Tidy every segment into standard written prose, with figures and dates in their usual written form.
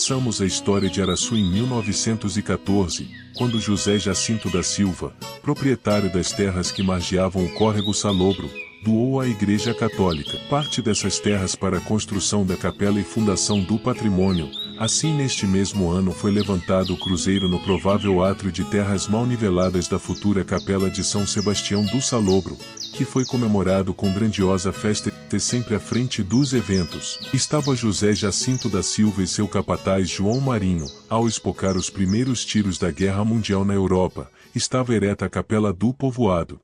Começamos a história de Araçu em 1914, quando José Jacinto da Silva, proprietário das terras que margeavam o córrego Salobro, doou à Igreja Católica parte dessas terras para a construção da capela e fundação do patrimônio. Assim, neste mesmo ano foi levantado o cruzeiro no provável átrio de terras mal niveladas da futura capela de São Sebastião do Salobro, que foi comemorado com grandiosa festa e sempre à frente dos eventos. Estava José Jacinto da Silva e seu capataz João Marinho, ao espocar os primeiros tiros da Guerra Mundial na Europa. Estava ereta a capela do povoado.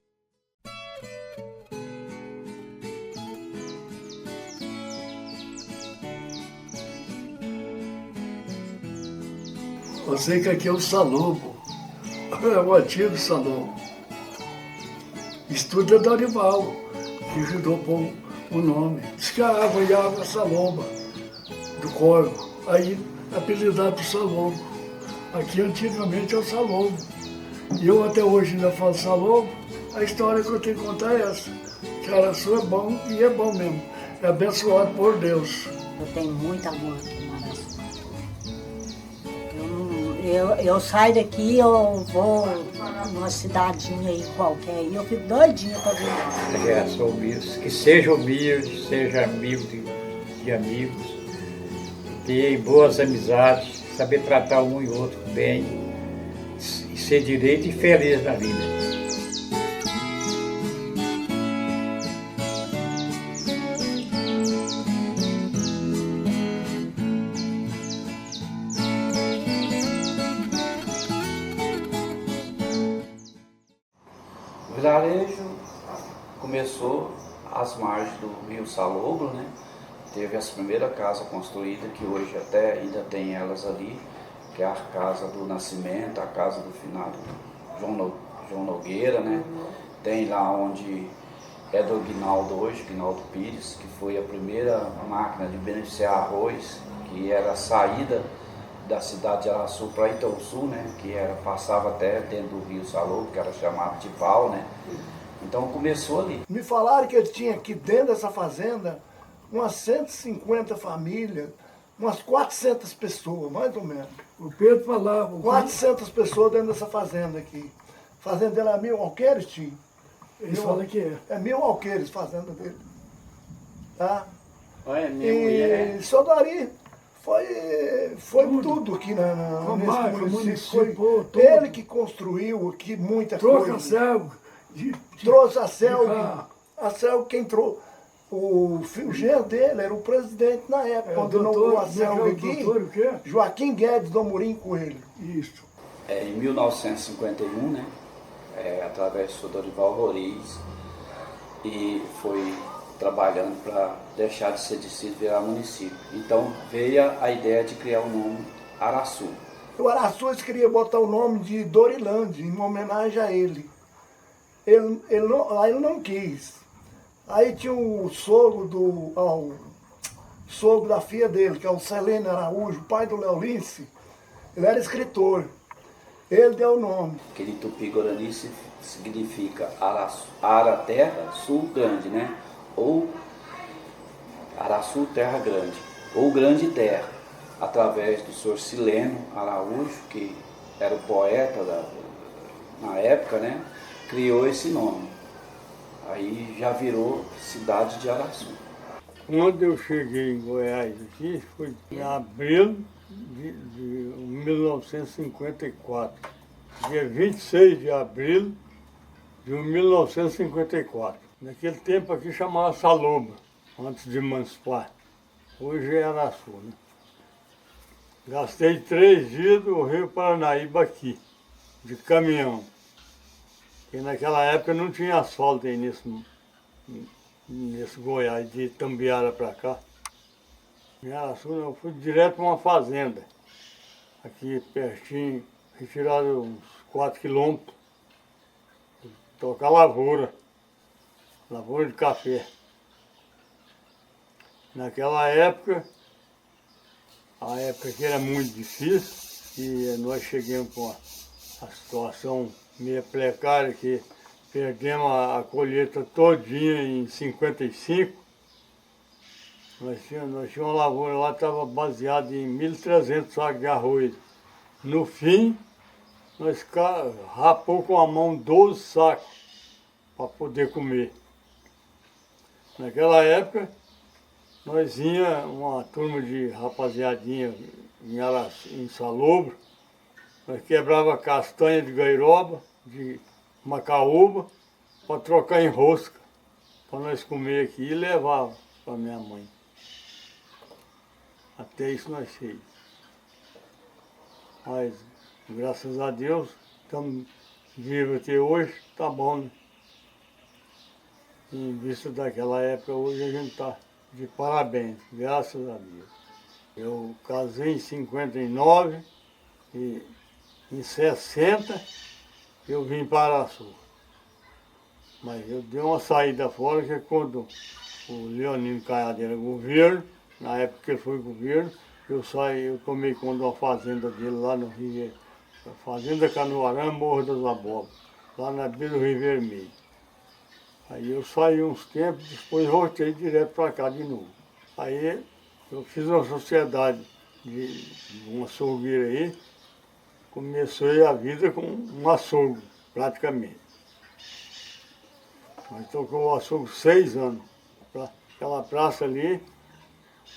Eu sei que aqui é o Salobro, é o antigo Salobro. Estudo é Dorival, que ajudou a pôr o nome. Diz que a água e a água é Salobra, do córrego. Aí, apelidado por Salobro. Aqui antigamente é o Salobro. E eu até hoje ainda falo Salobro. A história que eu tenho que contar é essa. Que Araçu é bom e é bom mesmo. É abençoado por Deus. Eu tenho muito amor aqui no Araçu. Eu saio daqui, eu vou numa cidadinha aí qualquer e eu fico doidinha para vir. Sou humilde, que seja humilde, seja amigo de amigos, ter boas amizades, saber tratar um e outro bem, e ser direito e feliz na vida. O vilarejo começou às margens do rio Salobro, né? Teve essa primeira casa construída, que hoje até ainda tem elas ali, que é a casa do Nascimento, a casa do finado João Nogueira, né? Tem lá onde é do Guinaldo hoje, Guinaldo Pires, que foi a primeira máquina de beneficiar arroz, que era a saída da cidade de Araçu para Itaúsu, né, que passava até dentro do rio Salobro, que era chamado de Val, né. Então começou ali. Me falaram que ele tinha aqui dentro dessa fazenda umas 150 famílias, umas 400 pessoas, mais ou menos. O Pedro falava. 400 pessoas dentro dessa fazenda aqui. A fazenda dele é 1000 alqueires, tio? Eles falam que é. É 1000 alqueires a fazenda dele. Tá? Olha, minha mulher. E Sodari foi tudo aqui nesse município. Foi ele que construiu aqui muita coisa. Trouxe a Selg. A Selg quem trouxe. O genro dele era o presidente na época, quando inaugurou a Selg aqui. Joaquim Guedes do Amorim Coelho. Isso. Em 1951, né, através do Dorival Roriz, e foi trabalhando para deixar de ser distrito e virar município. Então veio a ideia de criar o nome Araçu. O Araçu eles queriam botar o nome de Dorilândia, em homenagem a ele. Ele não quis. Aí tinha o sogro sogro da filha dele, que é o Celene Araújo, pai do Léo Lince. Ele era escritor. Ele deu o nome. Aquele tupi-guarani significa Ara terra, sul grande, né? Ou Araçu terra grande, ou grande terra, através do senhor Sileno Araújo, que era o poeta na época, né? Criou esse nome. Aí já virou cidade de Araçu. Quando eu cheguei em Goiás aqui, foi em abril de 1954. Dia 26 de abril de 1954. Naquele tempo aqui chamava Salobro, antes de emancipar. Hoje é Araçu, né? Gastei 3 dias do Rio Paranaíba aqui, de caminhão. E naquela época não tinha asfalto aí nesse Goiás, de Itambiara para cá. Em Araçu não, eu fui direto para uma fazenda, aqui pertinho, retirado uns 4 quilômetros, tocar lavoura de café. Naquela época, a época que era muito difícil, e nós chegamos com a situação meio precária, que perdemos a colheita todinha em 55, Nós tínhamos uma lavoura lá, estava baseada em 1.300 sacos de arroz. No fim, nós rapou com a mão 12 sacos para poder comer. Naquela época, nós ia uma turma de rapaziadinha em Salobro, nós quebrava castanha de gairoba, de macaúba, para trocar em rosca, para nós comer aqui e levava para minha mãe. Até isso nós fizemos. Mas, graças a Deus, estamos vivos até hoje, tá bom, né? Em vista daquela época, hoje a gente está de parabéns, graças a Deus. Eu casei em 59 e em 60 eu vim para Araçu. Mas eu dei uma saída fora, que quando o Leonino Caiado era governo, na época que ele foi governo, eu tomei conta de uma fazenda dele lá no Rio, Fazenda Canoarã, Morro das Abóboras, lá na beira do Rio Vermelho. Aí eu saí uns tempos, depois voltei direto para cá de novo. Aí eu fiz uma sociedade de um açougueiro aí, comecei a vida com um açougue, praticamente. Nós tocou o açougue 6 anos. Aquela praça ali,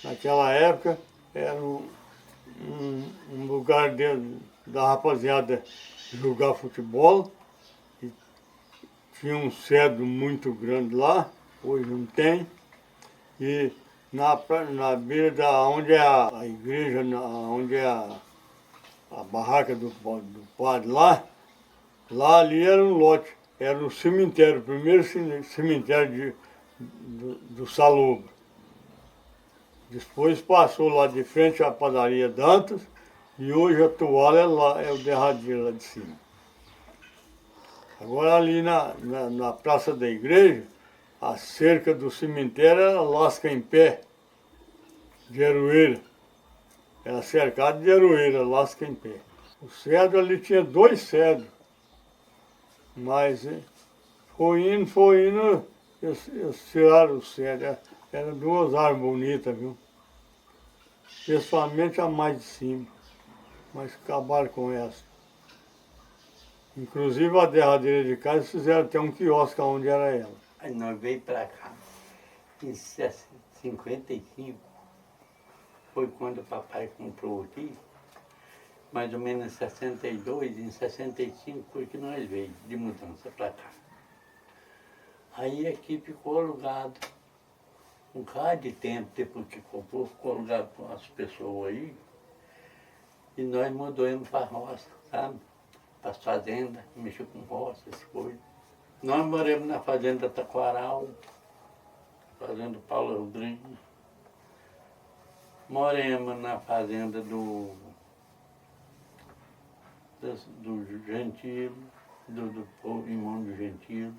naquela época, era um lugar da rapaziada jogar futebol. E tinha um cedro muito grande lá, hoje não tem. E na beira da onde é a igreja, onde é a barraca do padre lá ali era um lote. Era o cemitério, o primeiro cemitério do Salobro. Depois passou lá de frente à padaria Dantas e hoje a toalha é o derradeiro lá de cima. Agora ali na praça da igreja, a cerca do cemitério era lasca em pé, de aroeira. Era cercado de aroeira, lasca em pé. O cedro ali tinha 2 cedros. Mas foi indo, eles tiraram o cedro. Eram 2 árvores bonitas, viu? Principalmente a mais de cima, mas acabaram com essa. Inclusive a derradeira de casa fizeram até um quiosque onde era ela. Aí nós veio para cá. Em 55 foi quando o papai comprou aqui. Mais ou menos em 62, em 65 foi que nós veio de mudança para cá. Aí aqui ficou alugado. Um bocado de tempo depois que comprou, ficou alugado para as pessoas aí. E nós mudamos para a roça, sabe? Para as fazendas, mexer com roça, essas coisas. Nós moramos na fazenda Taquaral, fazenda Paulo Rodrigues. Moramos na fazenda do Gentilo, do irmão do Gentilo,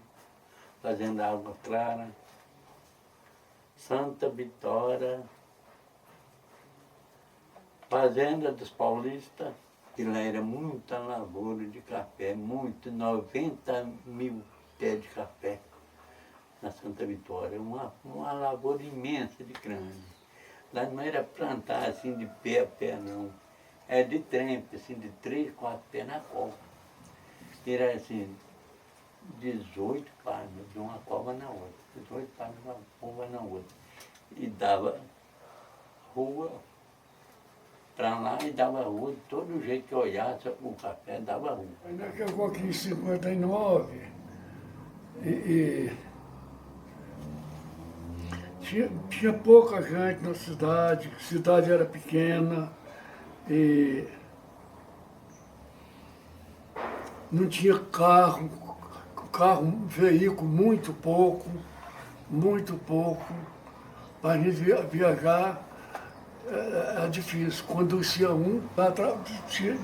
fazenda Água Clara, Santa Vitória, fazenda dos Paulistas, que lá era muita lavoura de café, 90 mil pés de café na Santa Vitória, uma lavoura imensa de grande. Lá não era plantar assim de pé a pé não. É de trempe, assim, de 3, 4 pés na cova. Era assim, 18 palmas de uma cova na outra, 18 palmas de uma cova na outra. E dava rua para lá e dava rua, de todo jeito que olhasse o café dava rua. Ainda que eu vou aqui em 59, tinha pouca gente na cidade, a cidade era pequena. E não tinha carro, veículo muito pouco. Para a gente viajar é difícil. Conduzia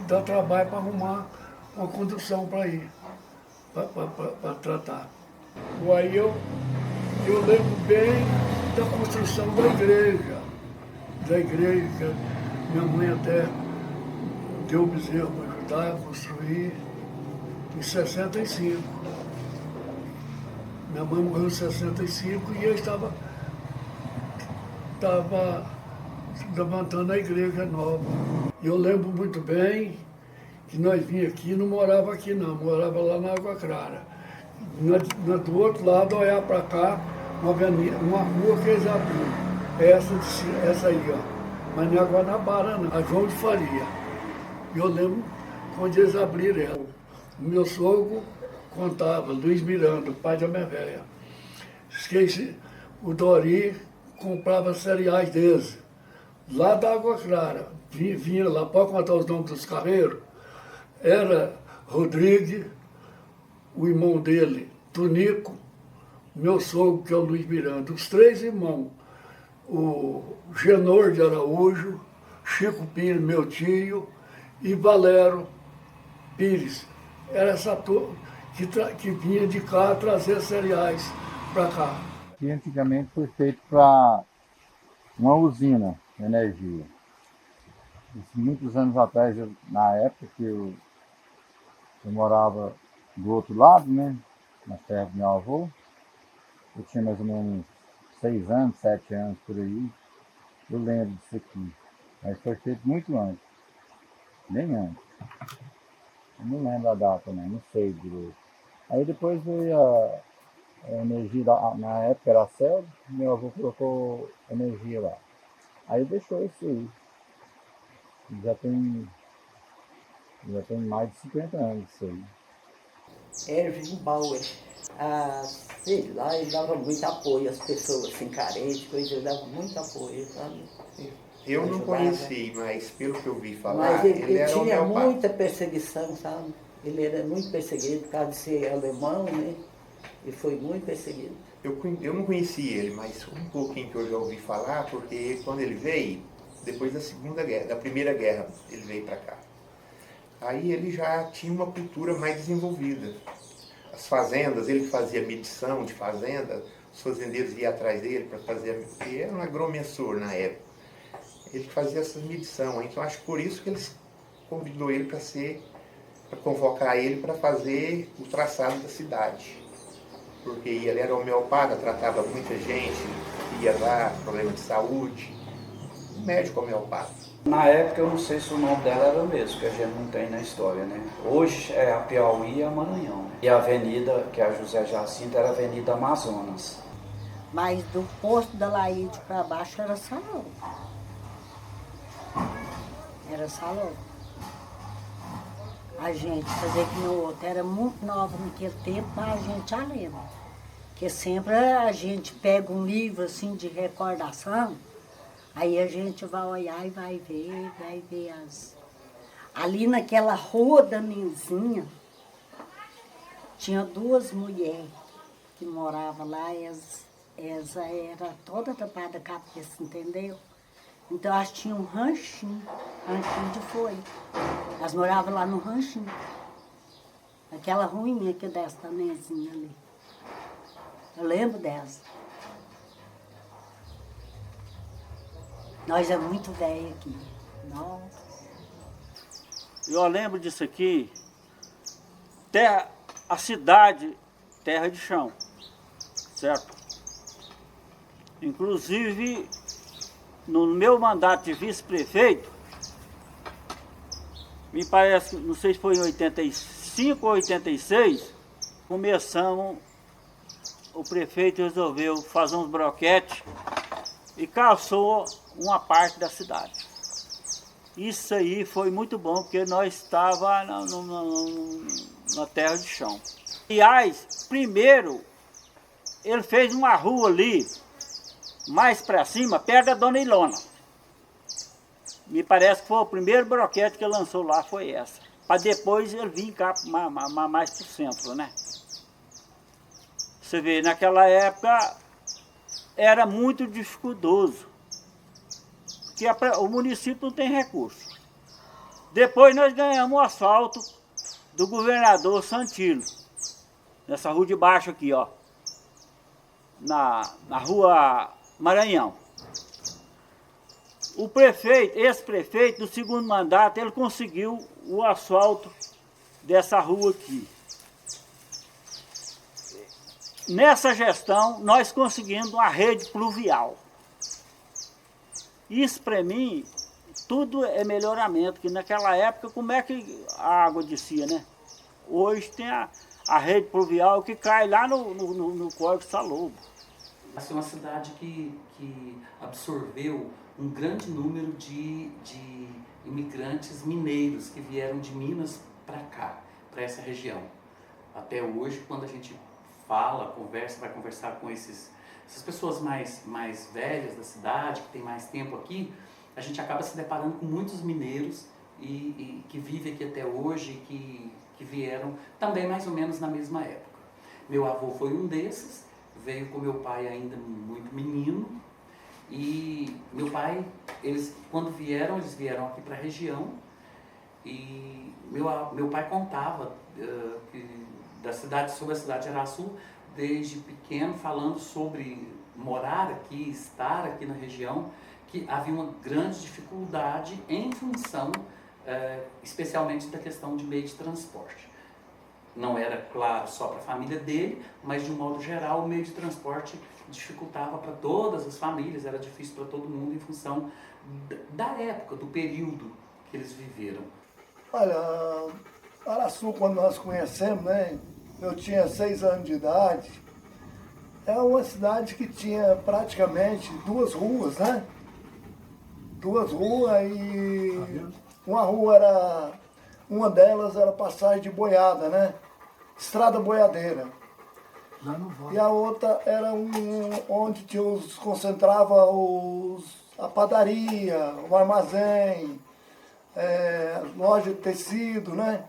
dá trabalho para arrumar uma condução para ir, para tratar. Aí eu lembro bem da construção da igreja. Minha mãe até deu o bezerro para ajudar a construir em 65. Minha mãe morreu em 65 e eu estava estava levantando a igreja nova. E eu lembro muito bem que nós vinha aqui, não morava aqui não, morava lá na Água Clara. Do outro lado, olhar para cá, uma rua que eles abriram. Essa aí, ó. Mas não é Guanabara, não. A João de Faria. E eu lembro quando eles abriram ela. O meu sogro contava, Luiz Miranda, o pai da minha velha. O Dori comprava cereais deles, lá da Água Clara. Vinha lá, pode contar os nomes dos carreiros? Era Rodrigues, o irmão dele, Tonico, meu sogro, que é o Luiz Miranda, os três irmãos, o Genor de Araújo, Chico Pires, meu tio, e Valério Pires. Era essa turma que vinha de cá trazer cereais para cá. Que antigamente foi feito para uma usina de energia. Isso, muitos anos atrás, na época que eu morava do outro lado, né, na terra do meu avô, eu tinha mais ou menos 6 anos, 7 anos por aí, eu lembro disso aqui. Mas foi feito muito antes, bem antes. Eu não lembro a data, né, não sei direito. Aí depois veio a energia, na época era a CELB, meu avô colocou energia lá. Aí deixou isso aí. Já tem mais de 50 anos isso aí. Erwin Bauer, sei lá, ele dava muito apoio às pessoas assim, carentes, coisa, ele dava muito apoio, sabe? Eu não conheci, mas pelo que eu vi falar, mas ele era tinha homeopata. muita perseguição, sabe? Ele era muito perseguido por causa de ser alemão, né? E foi muito perseguido. Eu não conheci ele, mas um pouquinho que eu já ouvi falar, porque quando ele veio, depois da Primeira Guerra, ele veio para cá. Aí ele já tinha uma cultura mais desenvolvida. As fazendas, ele fazia medição de fazenda, os fazendeiros iam atrás dele para fazer, ele era um agromensor na época. Ele fazia essas medições, então acho que por isso que eles convidou ele para convocar ele para fazer o traçado da cidade. Porque ele era homeopata, tratava muita gente, ia lá, problema de saúde, um médico homeopata. Na época eu não sei se o nome dela era o mesmo, que a gente não tem na história, né? Hoje é a Piauí e a Maranhão. Né? E a avenida, que é a José Jacinto, era a Avenida Amazonas. Mas do posto da Laíde para baixo era salão. Era salão. A gente fazer que no outro era muito nova naquele tempo, mas a gente já lembra. Porque sempre a gente pega um livro assim de recordação, aí a gente vai olhar e vai ver as... Ali naquela rua da Nenzinha, tinha 2 mulheres que moravam lá, essa era toda tapada a cabeça, entendeu? Então elas tinham um ranchinho de folha. Elas moravam lá no ranchinho, aquela ruinha que desce da Nenzinha ali. Eu lembro dessa. Nós é muito velho aqui. Nossa. Eu lembro disso aqui, a cidade, terra de chão, certo? Inclusive, no meu mandato de vice-prefeito, me parece, não sei se foi em 85 ou 86, começamos, o prefeito resolveu fazer uns broquetes e caçou uma parte da cidade. Isso aí foi muito bom, porque nós estávamos na terra de chão. Aliás, primeiro, ele fez uma rua ali, mais para cima, perto da Dona Ilona. Me parece que foi o primeiro broquete que ele lançou lá, foi essa. Para depois ele vir cá mais para o centro, né? Você vê, naquela época era muito dificultoso, porque o município não tem recurso. Depois nós ganhamos o asfalto do governador Santilo, nessa rua de baixo aqui, ó, na rua Maranhão. O prefeito, esse prefeito, no segundo mandato, ele conseguiu o asfalto dessa rua aqui. Nessa gestão, nós conseguimos uma rede pluvial. Isso para mim, tudo é melhoramento, que naquela época como é que a água descia, né? Hoje tem a rede pluvial que cai lá no Córrego Salobo. Essa é uma cidade que absorveu um grande número de imigrantes mineiros que vieram de Minas para cá, para essa região. Até hoje, quando a gente fala, vai conversar com essas pessoas mais velhas da cidade, que tem mais tempo aqui, a gente acaba se deparando com muitos mineiros e que vivem aqui até hoje, que vieram também mais ou menos na mesma época. Meu avô foi um desses, veio com meu pai ainda muito menino, e meu pai, quando vieram, eles vieram aqui para a região, e meu pai contava sobre a cidade de Araçu, desde pequeno, falando sobre morar aqui, estar aqui na região, que havia uma grande dificuldade em função, especialmente da questão de meio de transporte. Não era, claro, só para a família dele, mas de um modo geral o meio de transporte dificultava para todas as famílias, era difícil para todo mundo em função da época, do período que eles viveram. Olha, Araçu, quando nós conhecemos, né, eu tinha 6 anos de idade, é uma cidade que tinha praticamente 2 ruas, né? 2 ruas e uma delas era passagem de boiada, né? Estrada boiadeira. E a outra era onde concentrava a padaria, o armazém, loja de tecido, né?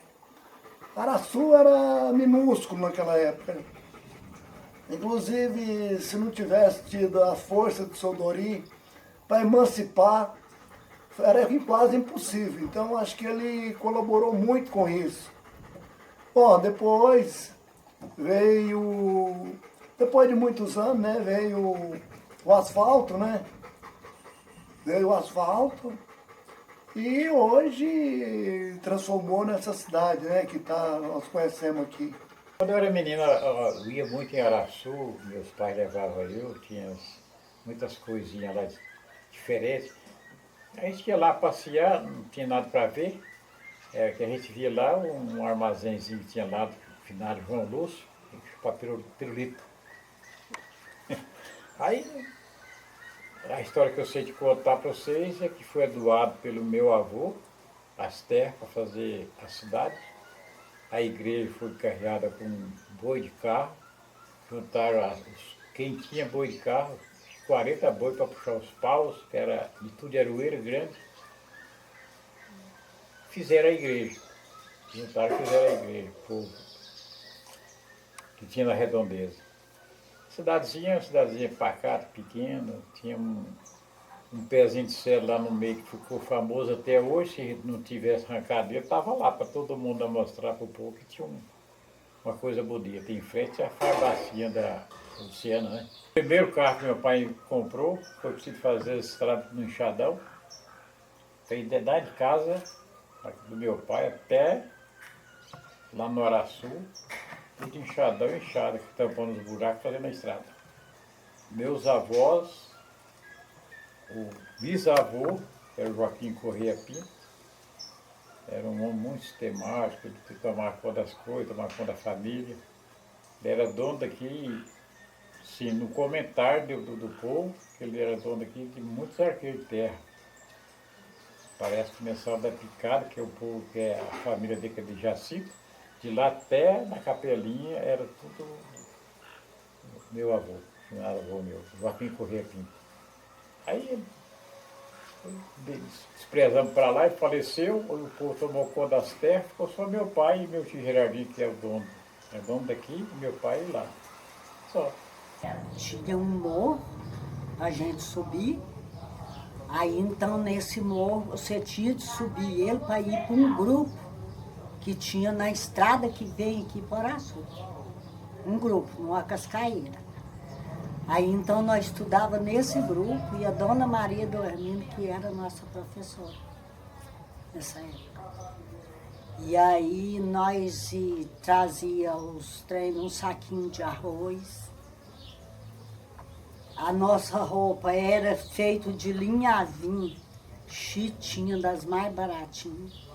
Araçu era minúsculo naquela época. Inclusive, se não tivesse tido a força de Soldori para emancipar, era quase impossível. Então, acho que ele colaborou muito com isso. Bom, depois de muitos anos, né, veio o asfalto, né? Veio o asfalto e hoje transformou nessa cidade, né, que nós conhecemos aqui. Quando eu era menino, eu ia muito em Araçu, meus pais levavam eu, tinha muitas coisinhas lá diferentes. A gente ia lá passear, não tinha nada para ver, que a gente via lá um armazenzinho que tinha lá, no final de João Lúcio, chupar pirulito. Aí, a história que eu sei de contar para vocês é que foi doado pelo meu avô, as terras para fazer a cidade. A igreja foi carregada com boi de carro, juntaram quem tinha boi de carro, 40 boi para puxar os paus, que era de tudo de aroeira grande. Fizeram a igreja. Juntaram e fizeram a igreja, o povo que tinha na redondeza. Cidadezinha pacata, pequena, tinha um pezinho de céu lá no meio que ficou famoso até hoje. Se não tivesse arrancado ele, estava lá para todo mundo mostrar para o povo que tinha uma coisa bonita. Em frente à farmacinha da Luciana, né? O primeiro carro que meu pai comprou foi preciso fazer esse estrada no enxadão. Fez de casa do meu pai até lá no Araçu, tudo enxadão e enxada, tampando os buracos, fazendo a estrada. Meus avós, o bisavô, que era o Joaquim Correia Pinto, era um homem muito sistemático, ele tomava conta das coisas, tomava conta da família. Ele era dono daqui, sim, no comentário do povo, que ele era dono daqui de muitos arqueiros de terra. Parece que começava da Picada, que é o povo, que é a família de Jacinto, de lá até na Capelinha era tudo meu avô, finado avô meu, Joaquim Correia Pinto. Aí desprezamos para lá e faleceu, o povo tomou conta das terras, ficou só meu pai e meu tio Gerardinho, que é o dono. É dono daqui, meu pai lá. Só. Tinha um morro a gente subir. Aí então nesse morro você tinha de subir ele para ir para um grupo que tinha na estrada que vem aqui para Araçu. Um grupo, numa cascaeira. Aí então nós estudava nesse grupo e a dona Maria do Hermínio, que era nossa professora nessa época. E aí nós trazia os treinos, um saquinho de arroz. A nossa roupa era feita de linhazinho, chitinha das mais baratinhas,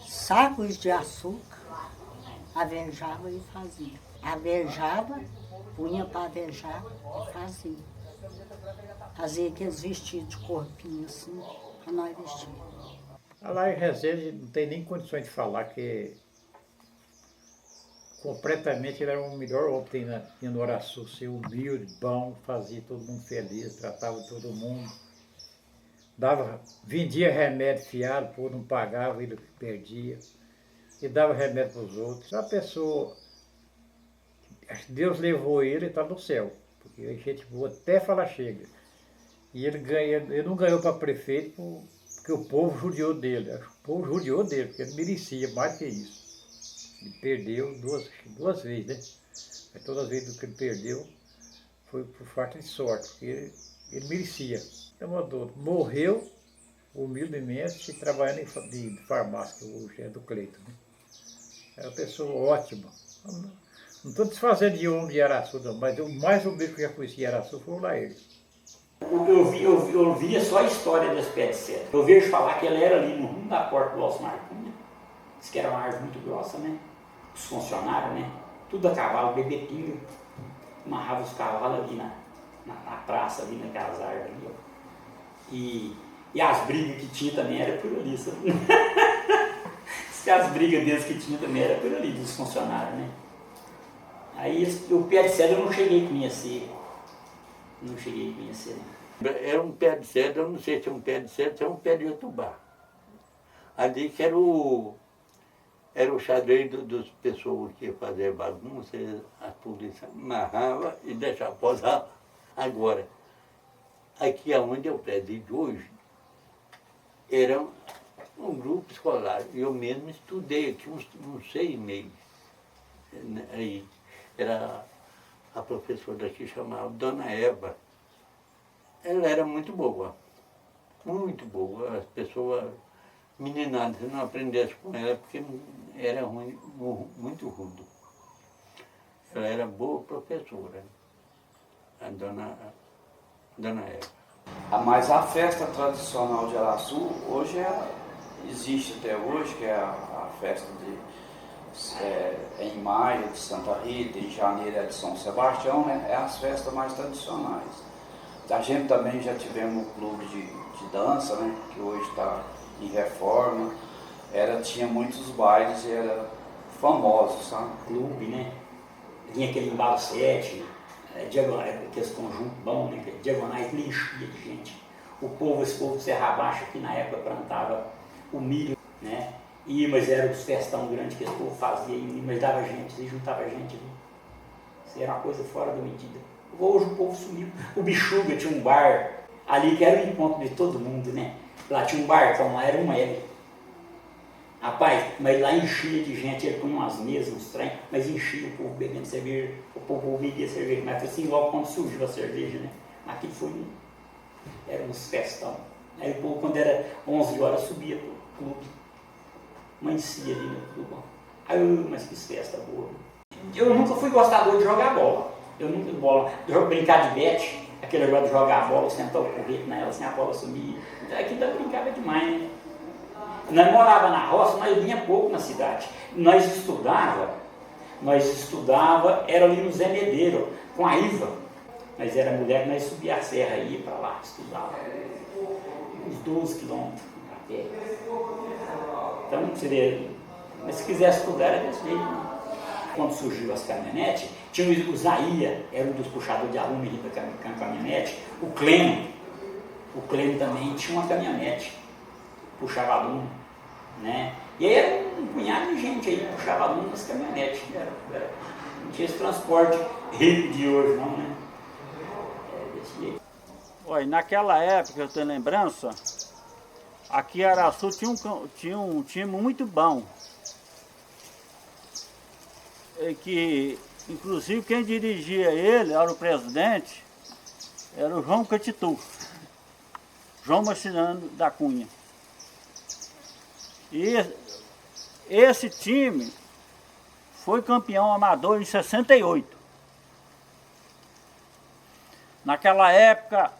sacos de açúcar, averjava e fazia. Averjava, punha para averjar e fazia. Fazia aqueles vestidos de corpinho assim, para nós vestir. Lá em Resende não tem nem condições de falar que completamente ele era o melhor homem que tinha no Araçu, ser humilde, bom, fazia todo mundo feliz, tratava todo mundo. Vendia remédio fiado, pô, não pagava, ele perdia. E dava remédio para os outros. A pessoa, Deus levou ele e está no céu, porque a gente boa até falar chega. E ele não ganhou para prefeito porque o povo judiou dele. O povo judiou dele, porque ele merecia mais que isso. Ele perdeu duas vezes, né? Mas todas as vezes que ele perdeu foi por falta de sorte, porque ele merecia. Então, morreu humildemente trabalhando de farmácia, que hoje é do Cleiton. Né? Era uma pessoa ótima. Não estou desfazendo de homem de Araçu, não, mas o mais humilde que eu já conheci de Araçu foi o Laércio. Eu via só a história desse pé de cedro. Eu vejo falar que ele era ali no rumo da porta do Alcimar Cunha. Diz que era uma árvore muito grossa, né? Os funcionários, né? Tudo a cavalo, bebetinho. Amarrava os cavalos ali na praça, ali naquelas árvores ali, ó. E as brigas que tinha também era por ali, sabe? Diz que as brigas deles que tinha também era por ali, dos funcionários, né? Aí o pé de cedro eu não cheguei a conhecer. Não cheguei a conhecer, não. Era um pé de cedro, eu não sei se é um pé de cedro, se é um pé de jatubá. Ali que era o xadrez das pessoas que iam fazer bagunça, a polícia amarrava e deixava posar. Agora, aqui onde é o presídio hoje, era um grupo escolar. Eu mesmo estudei aqui uns 6 meses. Aí era a professora daqui chamada Dona Eva. Ela era muito boa. Muito boa. As pessoas, meninadas, se não aprendesse com ela, porque era ruim, muito rude. Ela era boa professora, a Dona Eva. Mas a festa tradicional de Araçu, hoje existe até hoje, que é a festa em maio de Santa Rita, em janeiro é de São Sebastião, né? É as festas mais tradicionais. A gente também já tivemos um clube de dança, né? Que hoje está em reforma. Tinha muitos bailes e era famoso, sabe? Clube, né? Tinha aquele embalo 7, aqueles conjuntos bons, né? Diagonais, ele enchia de gente. Esse povo de Serra Baixa, que na época plantava o milho, né? Mas era os festão grande que esse povo fazia, mas dava gente, e juntava gente. Viu? Isso era uma coisa fora da medida. Hoje o povo sumiu. O Bichuga tinha um bar ali que era o encontro de todo mundo, né? Lá tinha um barcão, lá era um L. Rapaz, mas lá enchia de gente, ele punha umas mesas, uns trem, mas enchia o povo bebendo cerveja, o povo bebia cerveja, mas foi assim logo quando surgiu a cerveja, né? Aquilo era uns festão. Aí o povo, quando era 11 horas, subia pro clube, amanhecia ali no clube. Aí mas que festa boa. Eu nunca fui gostador de jogar bola. Eu nunca brincar de bete, aquele negócio de jogar a bola, sentar o currículo nela, assim a bola sumia. Aquilo eu brincava demais, né? Nós morava na roça, nós vinha pouco na cidade. Nós estudava, era ali no Zé Medeiro, com a Iva. Mas era mulher que nós subia a serra e ia para lá, estudava. Uns 12 quilômetros a pé. Então, você vê, mas se quisesse estudar, era desse jeito. Né? Quando surgiu as caminhonetes, tinha o Zaia, era um dos puxadores de aluno com a caminhonete. O Clênio também tinha uma caminhonete, puxava aluno, né? E aí era um punhado de gente aí que puxava aluno nas caminhonetes. Não tinha esse transporte rico de hoje, não, né? Desse jeito. Olha, naquela época, eu tenho lembrança, aqui em Araçu tinha um time muito bom. Que, inclusive, quem dirigia ele, era o presidente, era o João Catitu, João Marcinano da Cunha. E esse time foi campeão amador em 68. Naquela época,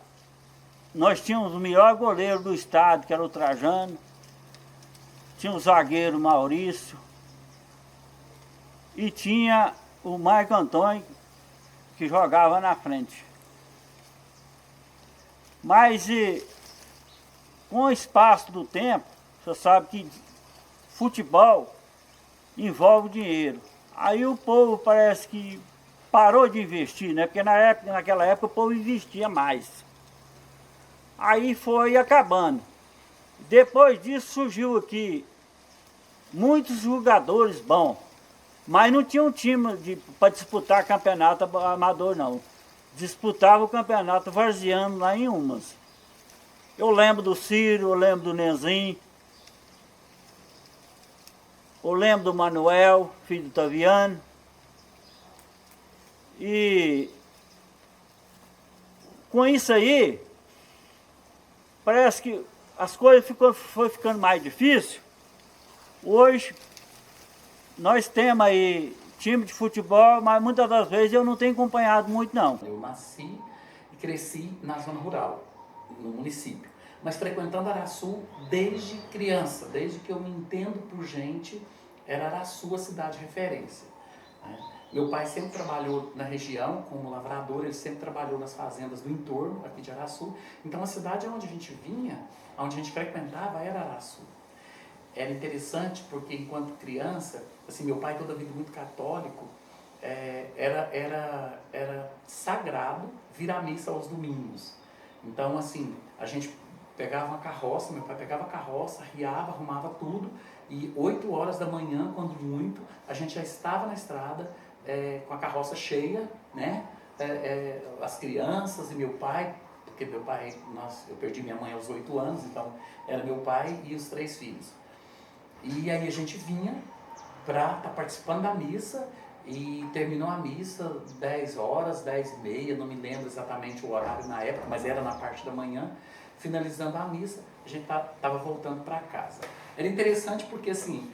nós tínhamos o melhor goleiro do estado, que era o Trajano. Tinha o zagueiro Maurício. E tinha o Marco Antônio, que jogava na frente. Mas com o espaço do tempo, você sabe que futebol envolve dinheiro. Aí o povo parece que parou de investir, né? Porque naquela época o povo investia mais. Aí foi acabando. Depois disso surgiu aqui muitos jogadores bons, mas não tinha um time para disputar campeonato amador, não. Disputava o campeonato varziano lá em Umas. Eu lembro do Ciro, eu lembro do Nenzinho, eu lembro do Manuel, filho do Taviano. E com isso aí, parece que as coisas foi ficando mais difícil. Hoje, nós temos aí time de futebol, mas muitas das vezes eu não tenho acompanhado muito, não. Eu nasci e cresci na zona rural, no município, mas frequentando Araçu desde criança, desde que eu me entendo por gente, era Araçu a cidade de referência. Meu pai sempre trabalhou na região como lavrador, ele sempre trabalhou nas fazendas do entorno aqui de Araçu, então a cidade onde a gente vinha, onde a gente frequentava era Araçu. Era interessante porque enquanto criança, assim, meu pai toda a vida muito católico, era sagrado vir à missa aos domingos. Então assim, a gente pegava uma carroça, meu pai pegava a carroça, arriava, arrumava tudo e 8 horas da manhã, quando muito, a gente já estava na estrada com a carroça cheia, né? As crianças e meu pai, porque meu pai, eu perdi minha mãe aos 8 anos, então era meu pai e os 3 filhos. E aí a gente vinha para estar participando da missa e terminou a missa 10 horas, 10 e meia, não me lembro exatamente o horário na época, mas era na parte da manhã. Finalizando a missa, a gente estava voltando para casa. Era interessante porque assim,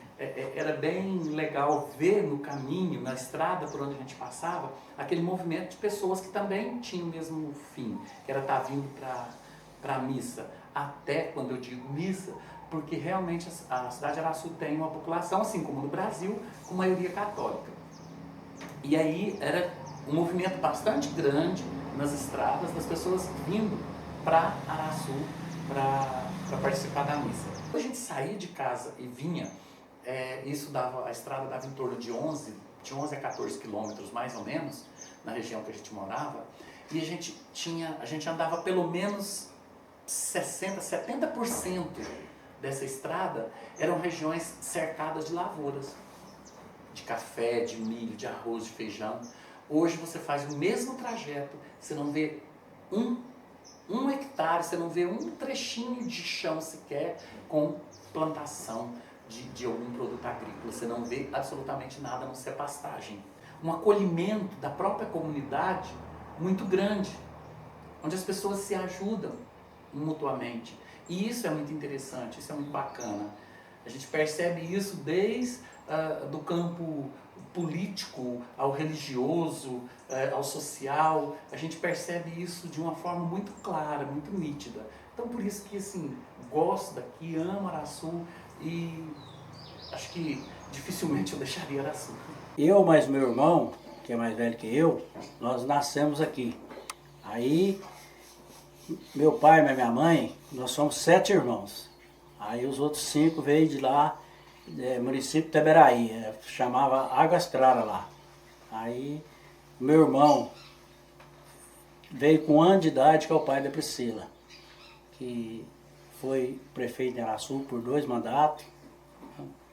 era bem legal ver no caminho, na estrada por onde a gente passava, aquele movimento de pessoas que também tinham o mesmo fim, que era estar vindo para a missa. Até quando eu digo missa, porque realmente a cidade de Araçu tem uma população, assim como no Brasil, com maioria católica. E aí era um movimento bastante grande nas estradas, das pessoas vindo para Araçu para participar da missa. Quando a gente saía de casa e vinha, a estrada dava em torno de 11 a 14 quilômetros mais ou menos, na região que a gente morava, e a gente andava pelo menos 60%, 70% dessa estrada eram regiões cercadas de lavouras, de café, de milho, de arroz, de feijão. Hoje você faz o mesmo trajeto, você não vê um hectare, você não vê um trechinho de chão sequer com plantação de algum produto agrícola, você não vê absolutamente nada a não ser pastagem. Um acolhimento da própria comunidade muito grande, onde as pessoas se ajudam mutuamente. E isso é muito interessante, isso é muito bacana. A gente percebe isso desde do campo político ao religioso, ao social. A gente percebe isso de uma forma muito clara, muito nítida. Então por isso que assim, gosto daqui, amo Araçu e acho que dificilmente eu deixaria Araçu. Eu mais meu irmão, que é mais velho que eu, nós nascemos aqui. Aí meu pai e minha mãe, nós somos 7 irmãos. Aí os outros 5 veio de lá, município de Teberaí, chamava Águas Claras lá. Aí meu irmão veio com 1 ano de idade, que é o pai da Priscila, que foi prefeito de Araçu por 2 mandatos.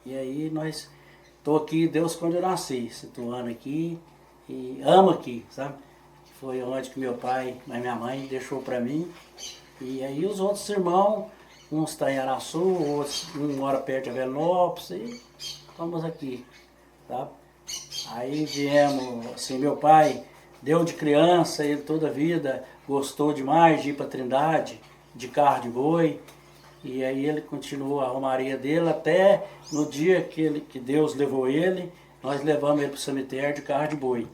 E aí estou aqui, Deus, quando eu nasci, situando aqui e amo aqui, sabe? Foi onde que meu pai e minha mãe deixou para mim. E aí os outros irmãos, uns estão em Araçu, outros mora perto de Avelópolis, e estamos aqui, tá? Aí viemos, assim, meu pai deu de criança, ele toda a vida gostou demais de ir para Trindade, de carro de boi, e aí ele continuou a romaria dele até no dia que Deus levou ele, nós levamos ele para o cemitério de carro de boi,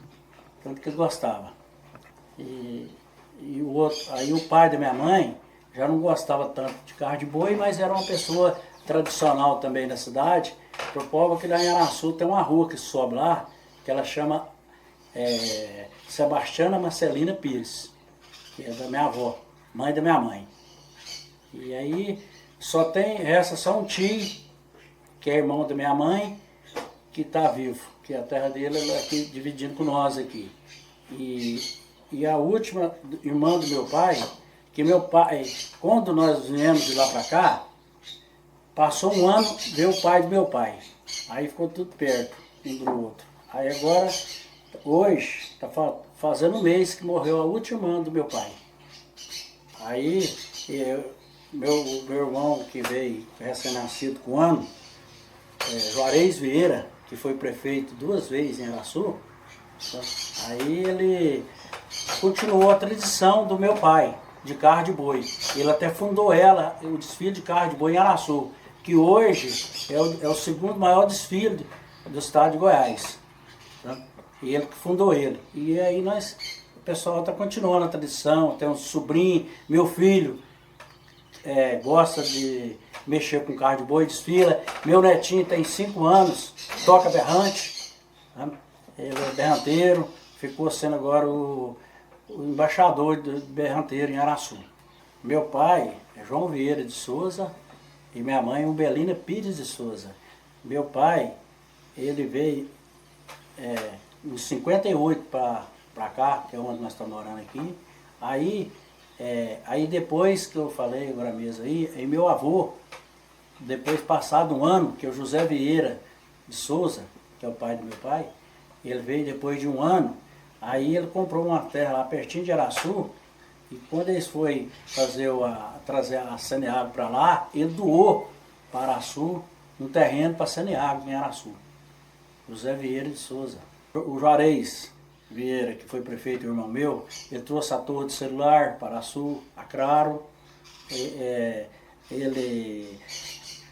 tanto que ele gostava. E E o outro, aí o pai da minha mãe já não gostava tanto de carro de boi, mas era uma pessoa tradicional também da cidade. Prova que lá em Araçu tem uma rua que sobe lá, que ela chama Sebastiana Marcelina Pires, que é da minha avó, mãe da minha mãe. E aí resta só um tio, que é irmão da minha mãe, que está vivo, que a terra dele é aqui dividindo com nós aqui. E a última irmã do meu pai, que meu pai, quando nós viemos de lá para cá, passou um ano, veio o pai do meu pai. Aí ficou tudo perto, um do outro. Aí agora, hoje, está fazendo um mês que morreu a última irmã do meu pai. Aí, meu irmão que veio recém-nascido com um ano, Juarez Vieira, que foi prefeito 2 vezes em Araçu, aí ele continuou a tradição do meu pai, de carro de boi. Ele até fundou o desfile de carro de boi em Araçu, que hoje é o segundo maior desfile do estado de Goiás. Tá? E ele que fundou ele. E aí o pessoal está continuando a tradição, tem um sobrinho, meu filho gosta de mexer com carro de boi, desfila. Meu netinho tem 5 anos, toca berrante, tá? Ele é berranteiro, ficou sendo agora o embaixador do berranteiro em Araçu. Meu pai é João Vieira de Souza e minha mãe Umbelina Pires de Souza. Meu pai, ele veio em 58 para cá, que é onde nós estamos morando aqui. Aí depois que eu falei agora mesmo aí meu avô, depois passado um ano, que é o José Vieira de Souza, que é o pai do meu pai, ele veio depois de um ano, aí ele comprou uma terra lá pertinho de Araçu, e quando eles foi trazer a Saneago para lá, ele doou para Araçu um terreno para Saneago em Araçu. José Vieira de Souza. O Juarez Vieira, que foi prefeito, irmão meu, ele trouxe a torre de celular para Araçu, a Claro.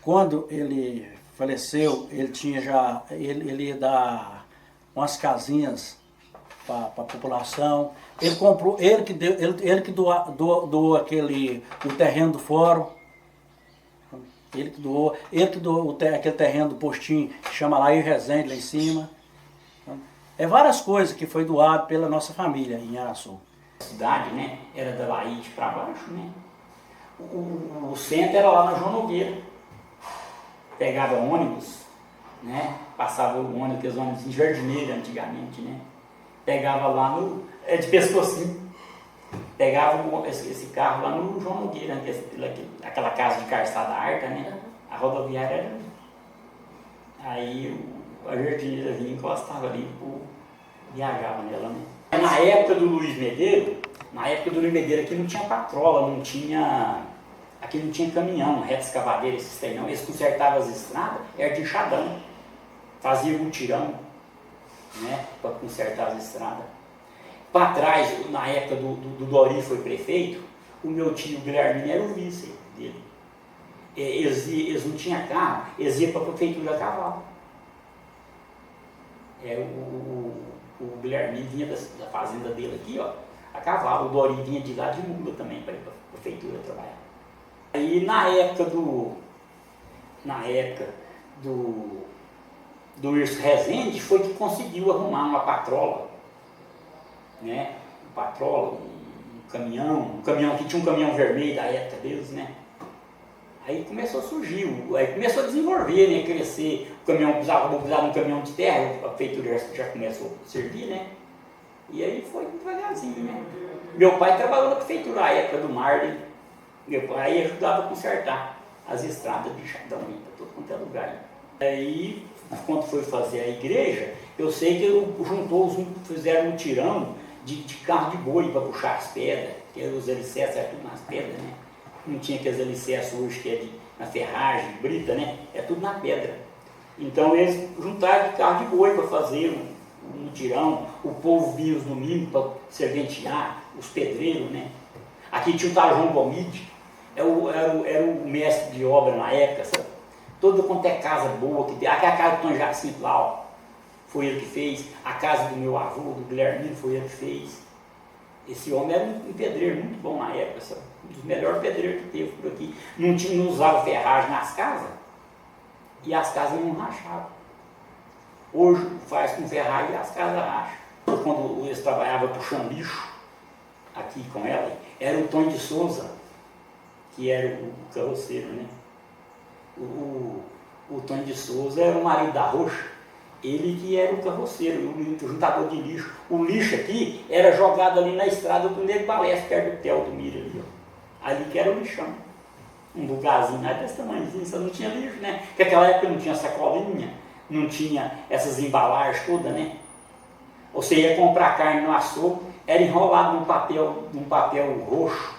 Quando ele faleceu, ele ia dar umas casinhas para a população. Ele comprou, ele que doou o terreno do fórum. Ele que doou aquele terreno do postinho que chama lá Resende, lá em cima. É várias coisas que foi doado pela nossa família em Araçu. A cidade, né, era da Laíde para baixo, né? O centro era lá na João Nogueira. Pegava ônibus, né? Passava o ônibus, aqueles ônibus em Jardineira antigamente, né? Pegava lá de pescocinho. Pegava esse carro lá no João Nogueira, aquela casa de calçada Arca, né? A rodoviária era ali. Aí a Jardineira vinha, encostava ali, viajava nela, né? Na época do Luiz Medeiro aqui não tinha patrola, aqui não tinha caminhão, reta escavadeira, esses trem não. Eles consertavam as estradas, era de enxadão, fazia mutirão, né, para consertar as estradas. Para trás, na época do Dori foi prefeito, o meu tio Guilherme era o vice dele. Eles não tinham carro, eles iam para a prefeitura a cavalo. O Guilherme vinha da fazenda dele aqui, ó, a cavalo. O Dori vinha de lá de mula também para ir para a prefeitura trabalhar. Aí na época do Irso Rezende foi que conseguiu arrumar uma patrola, né? Um caminhão que tinha um caminhão vermelho da época deles, né? Aí começou a surgir, aí começou a desenvolver, né? Crescer, o caminhão precisava de um caminhão de terra, a prefeitura já começou a servir, né? E aí foi devagarzinho, né? Meu pai trabalhou na prefeitura na época do Marley, meu pai ajudava a consertar as estradas de enxadão para todo quanto é lugar. Aí, quando foi fazer a igreja, eu sei que fizeram um tirão de carro de boi para puxar as pedras, porque os alicerces eram tudo nas pedras, né? Não tinha aqueles alicerces hoje que é na ferragem, brita, né? É tudo na pedra. Então eles juntaram de carro de boi para fazer um mutirão. O povo vinha os domingos para serventear, os pedreiros, né? Aqui tinha o tal João Gomide, era o mestre de obra na época, sabe? Toda quanto é casa boa que tem. Aqui a casa do Tom Jacinto lá, ó, foi ele que fez. A casa do meu avô, do Guilherme, foi ele que fez. Esse homem era um pedreiro muito bom na época, um dos melhores pedreiros que teve por aqui. Não usava ferragem nas casas e as casas não rachavam. Hoje faz com ferragem e as casas racham. Quando eles trabalhavam puxando lixo, aqui com ela, era o Tony de Souza, que era o carroceiro, né? O Tony de Souza era o marido da Roxa, ele que era o carroceiro, o juntador de lixo. O lixo aqui era jogado ali na estrada do Nego Balestre, perto do Tel do Mira ali, ó. Ali que era o lixão. Um lugarzinho lá desse tamanhozinho, só não tinha lixo, né? Porque naquela época não tinha sacolinha, não tinha essas embalagens todas, né? Você ia comprar carne no açougue, era enrolado num papel roxo,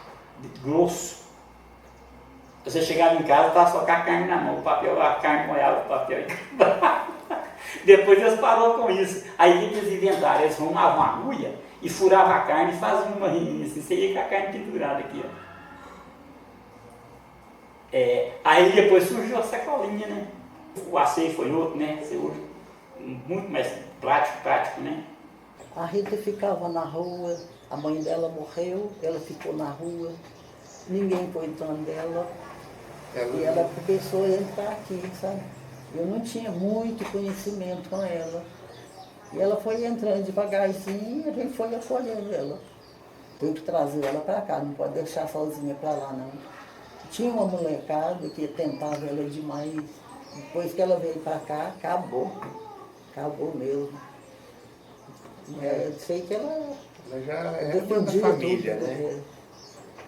grosso. Você chegava em casa, estava só com a carne na mão, a carne molhava o papel e depois eles pararam com isso. Aí eles inventaram, eles arrumavam uma agulha e furavam a carne e faziam uma riminha assim, você ia com a carne pendurada aqui, ó. Aí depois surgiu a sacolinha, né? O asseio foi outro, né? Muito mais prático, né? A Rita ficava na rua, a mãe dela morreu, ela ficou na rua, ninguém cuidando dela. E ela começou a entrar aqui, sabe? Eu não tinha muito conhecimento com ela. E ela foi entrando devagarzinho e a gente foi acolhendo ela. Tem que trazer ela para cá, não pode deixar sozinha para lá, não. Tinha uma molecada que tentava ela demais. Depois que ela veio para cá, acabou. Acabou mesmo. Sei que ela já é da família, tudo, né?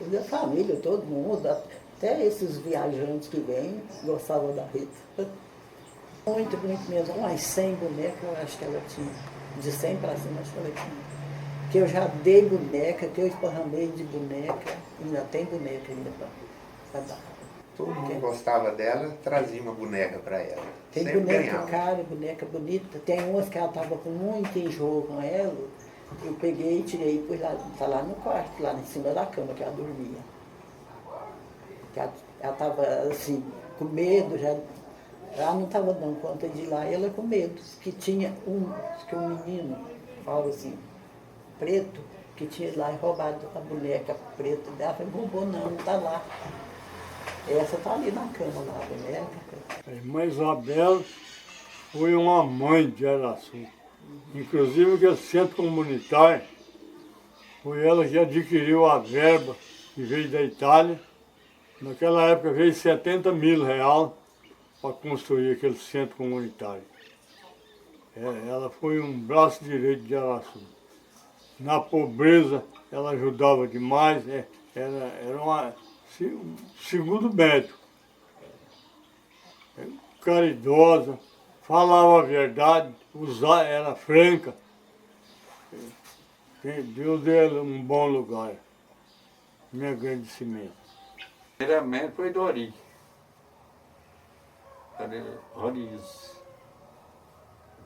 Da família, todo mundo, até esses viajantes que vêm, gostavam da Rita. Muito mesmo, umas 100 bonecas eu acho que ela tinha. De 100 para cima acho que ela tinha. Que eu já dei boneca, que eu esparramei de boneca, ainda tem boneca ainda para dar. Todo mundo gostava dela, trazia uma boneca para ela. Tem sempre boneca ganhava. cara, boneca bonita. Tem umas que ela estava com muito enjoo com ela. Eu peguei e tirei e pus lá, tá lá no quarto, lá em cima da cama que ela dormia. Ela estava assim, com medo, ela não estava dando conta de ir lá, e ela com medo. Que tinha um menino, algo assim, preto, que tinha lá e roubado a boneca preta dela. Eu falei, roubou não está lá. Essa está ali na cama lá, a boneca. A irmã Isabel foi uma mãe de Araçu. Inclusive aquele centro comunitário, foi ela que adquiriu a verba que veio da Itália. Naquela época veio 70 mil reais para construir aquele centro comunitário. Ela foi um braço direito de Araçu. Na pobreza ela ajudava demais, era um segundo médico. Caridosa, falava a verdade, era franca. Deus deu um bom lugar. Meu agradecimento. Primeiramente foi Dori.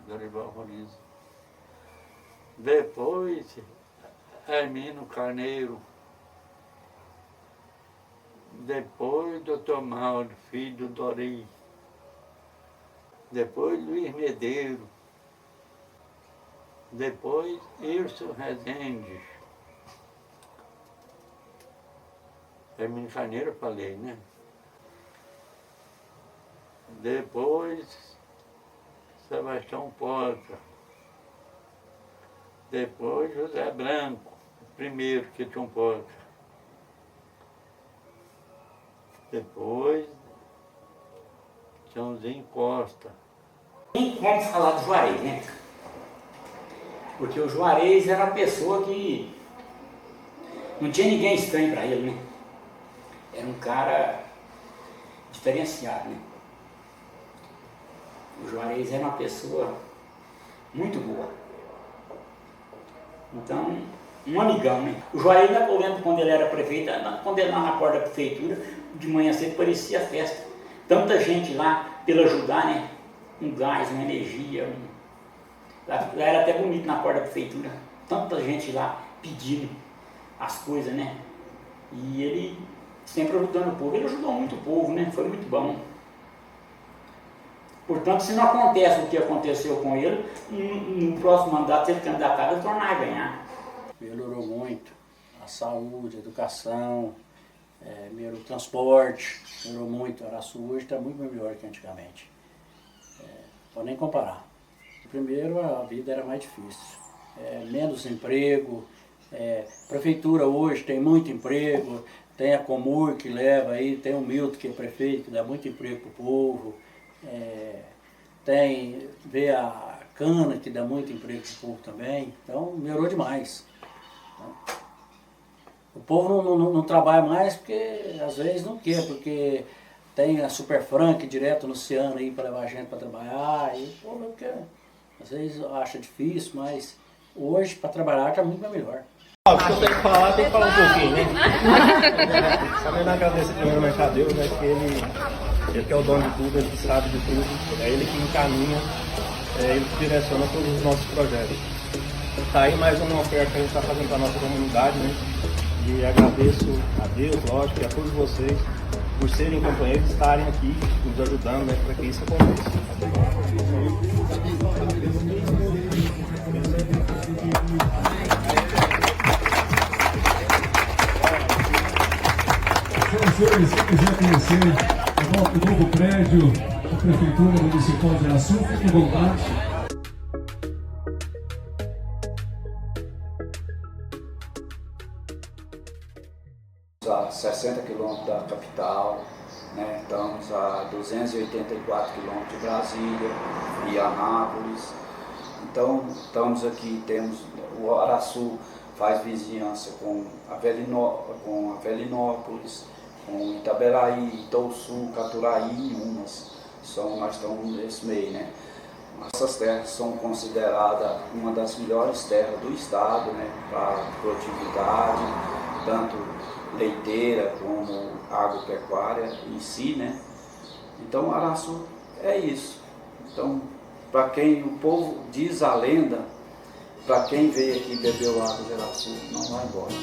Dorival Roriz. Depois, Hermino Carneiro. Depois, Dr. Mauro, filho do Dori. Depois, Luiz Medeiro. Depois, Irso Rezende. Hermínio Carneiro, eu falei, né? Depois, Sebastião Porta. Depois, José Branco, o primeiro que tinha um porta. Depois, Joãozinho Costa. Nem como falar do Juarez, né? Porque o Juarez era uma pessoa que não tinha ninguém estranho para ele, né? Era um cara diferenciado, né? O Juarez era uma pessoa muito boa. Então, um amigão, né? O Juarez, eu lembro quando ele era prefeito, quando ele lá na porta da prefeitura, de manhã cedo parecia festa. Tanta gente lá pelo ajudar, né? Um gás, uma energia. Lá era até bonito na porta da prefeitura. Tanta gente lá pedindo as coisas, né? E ele sempre ajudando o povo. Ele ajudou muito o povo, né? Foi muito bom. Portanto, se não acontece o que aconteceu com ele, no próximo mandato, se ele candidatar, ele tornar a ganhar. Melhorou muito. a saúde, a educação, melhorou o transporte, melhorou muito. Araçu hoje está muito melhor que antigamente. Pode nem comparar. Primeiro a vida era mais difícil, menos emprego, prefeitura hoje tem muito emprego, tem a Comur que leva aí, tem o Milton que é prefeito que dá muito emprego para o povo, vê a Cana que dá muito emprego para o povo também, então melhorou demais. O povo não trabalha mais porque às vezes não quer, porque tem a Super Frank direto no Ciano aí para levar a gente para trabalhar, e o povo não quer. Às vezes acha difícil, mas hoje para trabalhar está muito melhor. O que eu tenho que falar, tem que falar um pouquinho, né? Sabendo agradecer primeiramente a Deus, né? Que ele que é o dono de tudo, ele que sabe de tudo, é ele que encaminha, é ele que direciona todos os nossos projetos. Está aí mais uma oferta que a gente está fazendo para a nossa comunidade, né? E agradeço a Deus, lógico, e a todos vocês por serem companheiros, estarem aqui nos ajudando, né, para que isso aconteça. Se quiser conhecer o novo prédio da Prefeitura Municipal de Araçu, fique à vontade. A 60 quilômetros da capital, né? Estamos a 284 quilômetros de Brasília e Anápolis. Então, estamos aqui, temos o Araçu faz vizinhança com a Velinópolis, com Itaberaí, Itouçu, Caturaí e Umas. Nós estamos nesse meio, né? Essas terras são consideradas uma das melhores terras do estado, né? Para produtividade, tanto leiteira como agropecuária em si, né? Então Araçu é isso. Então, para quem o povo diz a lenda, para quem veio aqui e bebeu água de Araçu, não vai embora.